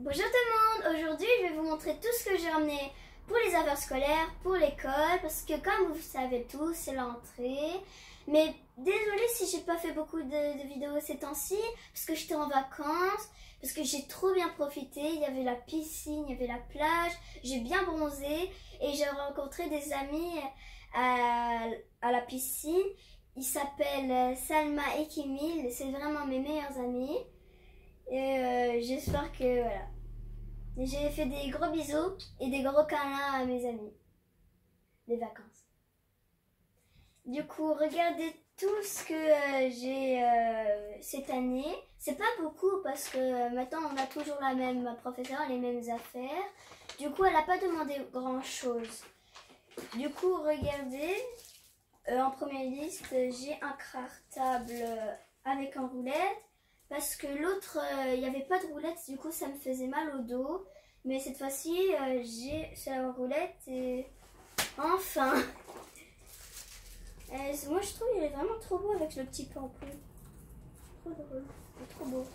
Bonjour tout le monde, aujourd'hui je vais vous montrer tout ce que j'ai ramené pour les affaires scolaires, pour l'école, parce que comme vous le savez tous, c'est l'entrée. Mais désolée si j'ai pas fait beaucoup de vidéos ces temps-ci, parce que j'étais en vacances, parce que j'ai trop bien profité, il y avait la piscine, il y avait la plage, j'ai bien bronzé et j'ai rencontré des amis à la piscine. Ils s'appellent Salma et Kimil, c'est vraiment mes meilleurs amis. Et j'espère que voilà. J'ai fait des gros bisous et des gros câlins à mes amis des vacances. Du coup, regardez tout ce que j'ai cette année. C'est pas beaucoup parce que maintenant on a toujours la même professeure, les mêmes affaires. Du coup, elle n'a pas demandé grand chose. Du coup, regardez. En première liste, j'ai un cartable avec un roulette. Parce que l'autre, il n'y avait pas de roulette, du coup ça me faisait mal au dos. Mais cette fois-ci, j'ai la roulette et enfin. Moi je trouve qu'il est vraiment trop beau avec le petit pamphlet. Trop drôle, c'est trop beau.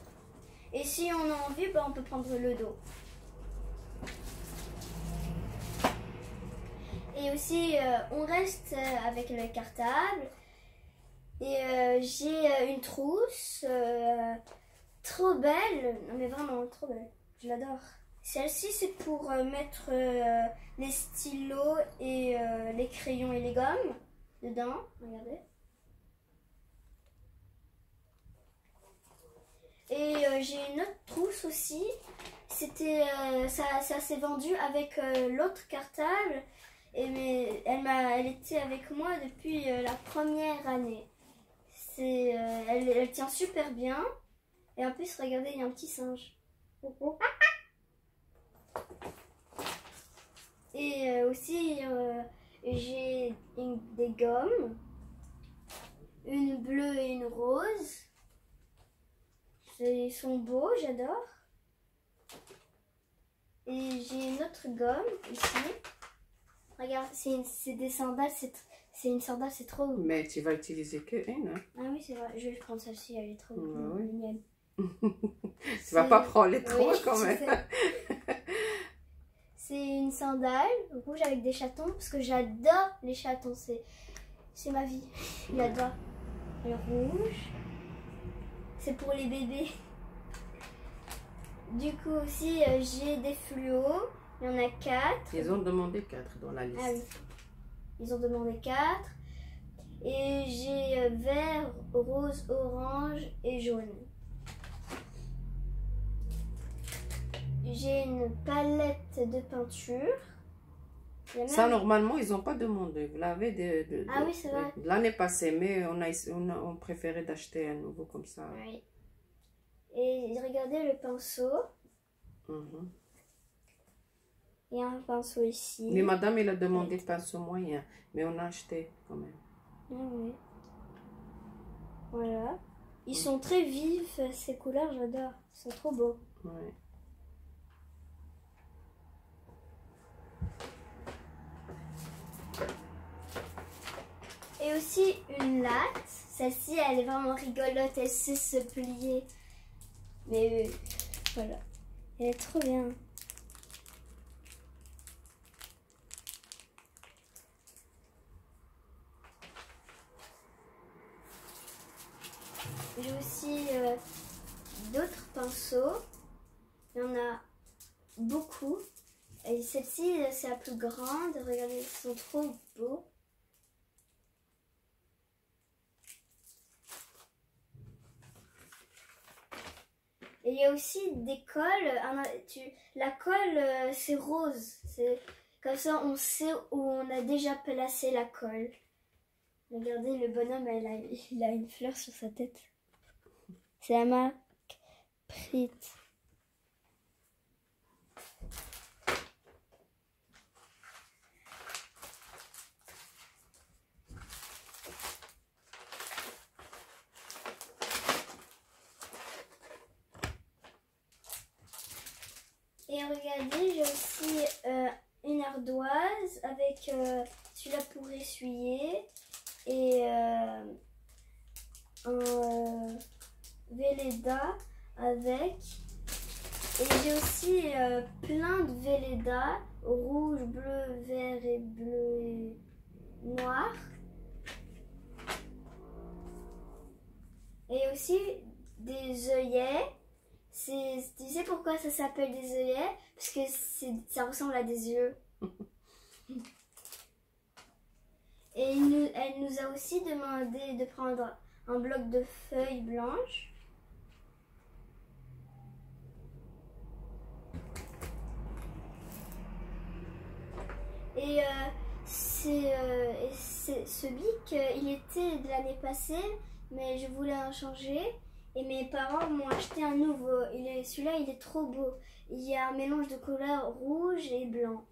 Et si on a envie, bah, on peut prendre le dos. Et aussi, on reste avec le cartable. Et j'ai une trousse trop belle, non mais vraiment trop belle, je l'adore. Celle-ci c'est pour mettre les stylos et les crayons et les gommes dedans, regardez. Et j'ai une autre trousse aussi, c'était ça s'est vendu avec l'autre cartable, mais elle était avec moi depuis la première année. Elle tient super bien. Et en plus, regardez, il y a un petit singe. Et aussi, j'ai des gommes. Une bleue et une rose. Ils sont beaux, j'adore. Et j'ai une autre gomme ici. Regarde, c'est des sandales, c'est une sandale, c'est trop beau. Mais tu vas utiliser que une, hein? Ah oui, c'est vrai, je vais prendre celle-ci, elle est trop mignonne. Tu vas pas prendre les trois quand même. C'est une sandale rouge avec des chatons parce que j'adore les chatons, c'est ma vie. J'adore. Le rouge, c'est pour les bébés. Du coup aussi j'ai des fluos, il y en a 4. Ils ont demandé 4 dans la liste. Ah oui, ils ont demandé 4. Et j'ai vert, rose, orange et jaune. J'ai une palette de peinture. Ça, normalement, ils n'ont pas demandé. Vous l'avez ah oui, c'est vrai. L'année passée, mais on préférait d'acheter un nouveau comme ça. Oui. Et regardez le pinceau. Il y a un pinceau ici. Mais madame, elle a demandé pinceau moyen, mais on a acheté quand même. Ah oui. Voilà. Ils sont très vifs, ces couleurs, j'adore. Ils sont trop beaux. Ouais. Et aussi une latte. Celle-ci, elle est vraiment rigolote. Elle sait se plier. Mais voilà. Elle est trop bien. J'ai aussi d'autres pinceaux. Il y en a beaucoup. Et celle-ci, c'est la plus grande. Regardez, ils sont trop beaux. Et il y a aussi des cols. La colle, c'est rose. Comme ça, on sait où on a déjà placé la colle. Regardez, le bonhomme, il a une fleur sur sa tête. C'est la marque Prit. Et regardez, j'ai aussi une ardoise avec celui-là pour essuyer et un Velleda avec Et j'ai aussi plein de Velleda, rouge, bleu, vert et bleu et noir. Et aussi des œillets. Tu sais pourquoi ça s'appelle des œillets? Parce que ça ressemble à des yeux. Et elle nous a aussi demandé de prendre un bloc de feuilles blanches. Et ce bic, il était de l'année passée, mais je voulais en changer. Et mes parents m'ont acheté un nouveau. Celui-là, il est trop beau. Il y a un mélange de couleurs rouge et blanc.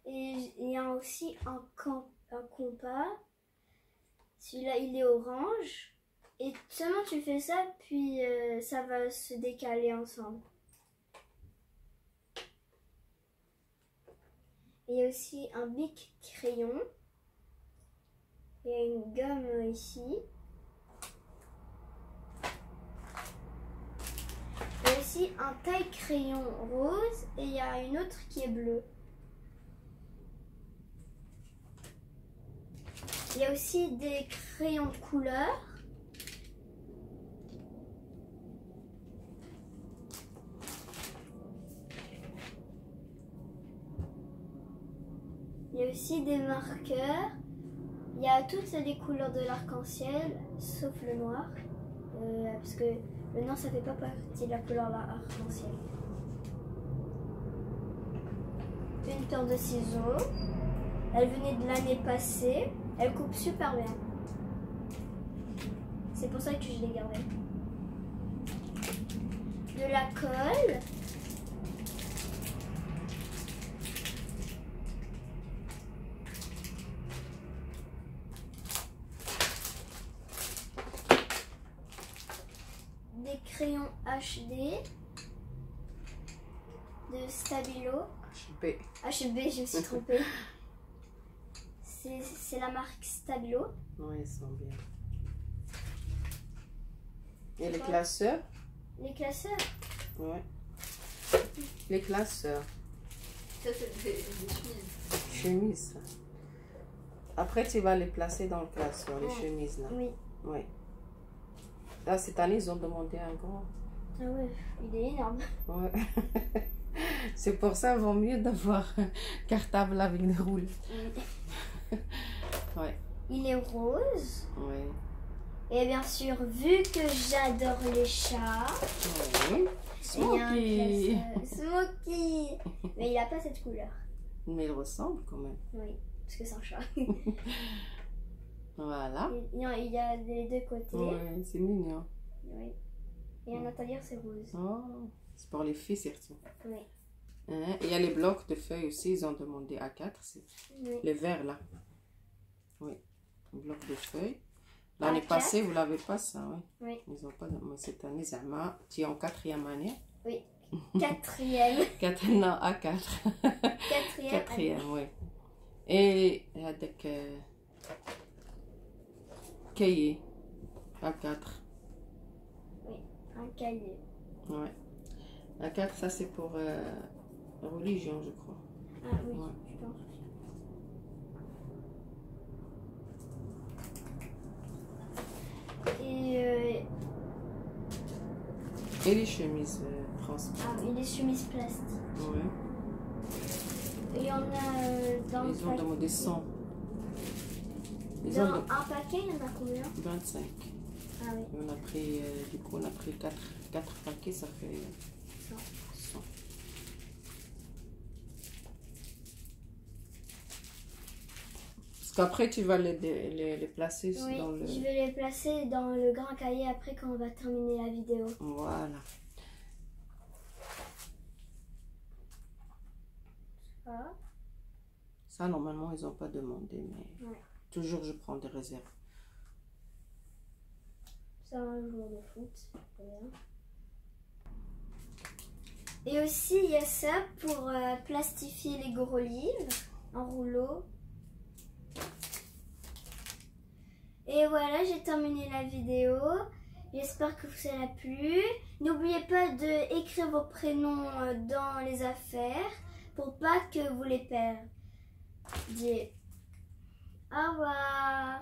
Et il y a aussi un compas. Celui-là, il est orange. Et seulement tu fais ça, puis ça va se décaler ensemble. Et il y a aussi un bic crayon. Il y a une gomme ici. Il y a aussi un taille-crayon rose et il y a une autre qui est bleue. Il y a aussi des crayons de couleur. Il y a aussi des marqueurs. Il y a toutes les couleurs de l'arc-en-ciel, sauf le noir. Parce que le noir, ça fait pas partie de la couleur de l'arc-en-ciel. Une paire de ciseaux. Elle venait de l'année passée. Elle coupe super bien. C'est pour ça que je l'ai gardée. De la colle. Des crayons HD. De Stabilo. HB, je me suis trompée. C'est la marque Stabilo. Oui, ils sont bien. Et les classeurs? Les classeurs? Ouais. Les classeurs. Ça, c'est des chemises. Chemises. Après, tu vas les placer dans le classeur, les chemises là. Oui. Oui. Là, cette année, ils ont demandé un grand. Ah ouais, il est énorme. Ouais. C'est pour ça qu'il vaut mieux d'avoir un cartable avec des roules. Ouais. Il est rose. Oui. Et bien sûr, vu que j'adore les chats, Oui. il y a un Smokey. classeur. Smokey. Mais il n'a pas cette couleur. Mais il ressemble quand même. Oui, parce que c'est un chat. Voilà. Il y a des deux côtés. Oui, c'est mignon. Oui. Et à l'intérieur, c'est rose. Oh, c'est pour les filles surtout. Oui. Hein? Il y a les blocs de feuilles aussi, ils ont demandé A4. C'est Oui. les verts là. Oui, bloc de feuilles. L'année A4. passée, vous l'avez pas ça, oui. Oui. Ils ont pas. Mais cette année, Zama, tu es en 4e année. Oui. Quatrième. Non, A4. Quatrième. 4e, oui. Et avec cahier A4. Oui, un cahier. Ouais. A4, ça c'est pour religion, je crois. Ah oui, Ouais. je pense. Et les chemises transparentes. Ah oui, les chemises plastiques. Ouais. Il y en a dans le Ils ont paquet. demandé 100. Ils Dans ont un paquet, il y en a combien? 25. Ah oui, On a pris, du coup, on a pris 4 paquets, ça fait 100. 100. Parce qu'après, tu vas les placer Oui, dans le... je vais les placer dans le grand cahier après quand on va terminer la vidéo. Voilà. Ah. Ça, normalement, ils n'ont pas demandé, mais Ouais. toujours, je prends des réserves. C'est un joueur de foot. Voilà. Et aussi, il y a ça pour plastifier les gros livres en rouleau. Et voilà, j'ai terminé la vidéo. J'espère que ça vous a plu. N'oubliez pas d'écrire vos prénoms dans les affaires pour pas que vous les perdiez. Au revoir.